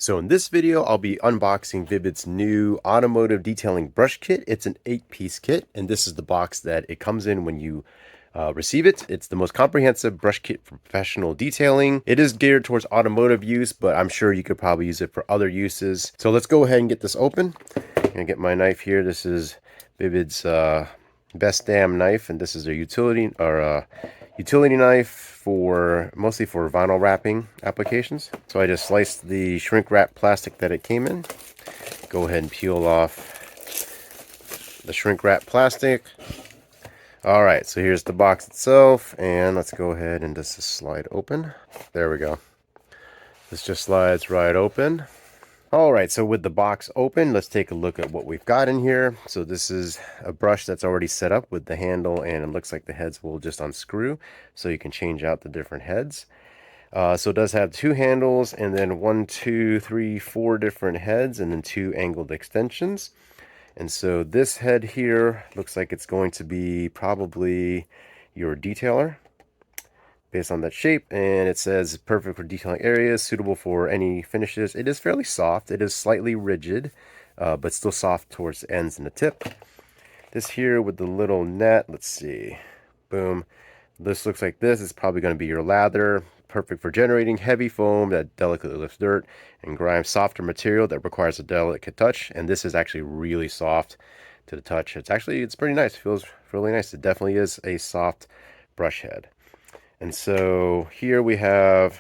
So in this video, I'll be unboxing Vivid's new automotive detailing brush kit. It's an 8-piece kit, and this is the box that it comes in when you receive it. It's the most comprehensive brush kit for professional detailing. It is geared towards automotive use, but I'm sure you could probably use it for other uses. So let's go ahead and get this open. I'm gonna get my knife here. This is Vivid's Best Damn knife, and this is their utility knife for mostly for vinyl wrapping applications. So I just sliced the shrink wrap plastic that it came in. Go ahead and peel off the shrink wrap plastic. All right, so here's the box itself, and let's go ahead and just slide open. There we go. This just slides right open. All right, so with the box open, let's take a look at what we've got in here. So this is a brush that's already set up with the handle, and it looks like the heads will just unscrew, so you can change out the different heads. So it does have 2 handles, and then 1, 2, 3, 4 different heads, and then 2 angled extensions. And so this head here looks like it's going to be probably your detailer based on that shape, and it says perfect for detailing areas, suitable for any finishes. It is fairly soft. It is slightly rigid, but still soft towards the ends and the tip. This here with the little net, let's see, boom. This looks like this is probably going to be your lather, perfect for generating heavy foam that delicately lifts dirt and grime, softer material that requires a delicate touch. And this is actually really soft to the touch. It's pretty nice. It feels really nice. It definitely is a soft brush head. And so here we have,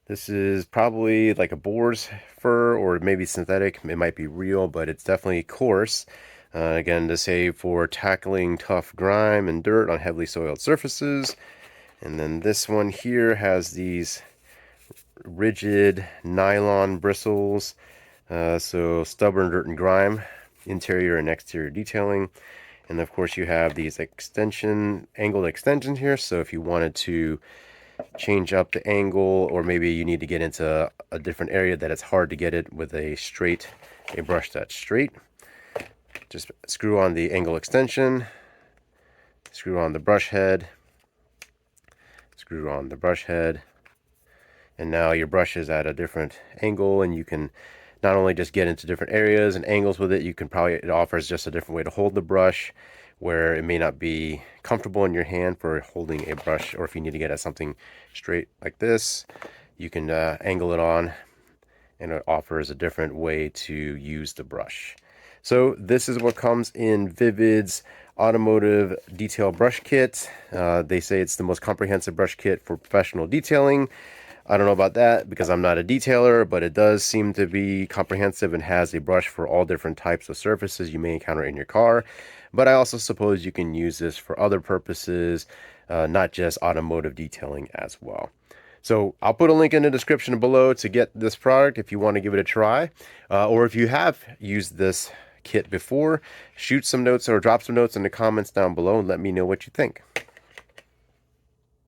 this is probably like a boar's fur or maybe synthetic. It might be real, but it's definitely coarse. Again, to say for tackling tough grime and dirt on heavily soiled surfaces. And then this one here has these rigid nylon bristles. So stubborn dirt and grime, interior and exterior detailing. And of course you have these angled extensions here. So if you wanted to change up the angle, or maybe you need to get into a different area that it's hard to get it with a brush that's straight, just screw on the angle extension, screw on the brush head, screw on the brush head, and now your brush is at a different angle, and you can not only just get into different areas and angles with it, it offers just a different way to hold the brush where it may not be comfortable in your hand for holding a brush, or if you need to get at something straight like this, you can angle it on, and it offers a different way to use the brush. So this is what comes in Vivid's automotive detail brush kit. They say it's the most comprehensive brush kit for professional detailing. I don't know about that because I'm not a detailer, but it does seem to be comprehensive and has a brush for all different types of surfaces you may encounter in your car. But I also suppose you can use this for other purposes, not just automotive detailing as well. So I'll put a link in the description below to get this product if you want to give it a try. Or if you have used this kit before, shoot some notes or drop some notes in the comments down below and let me know what you think.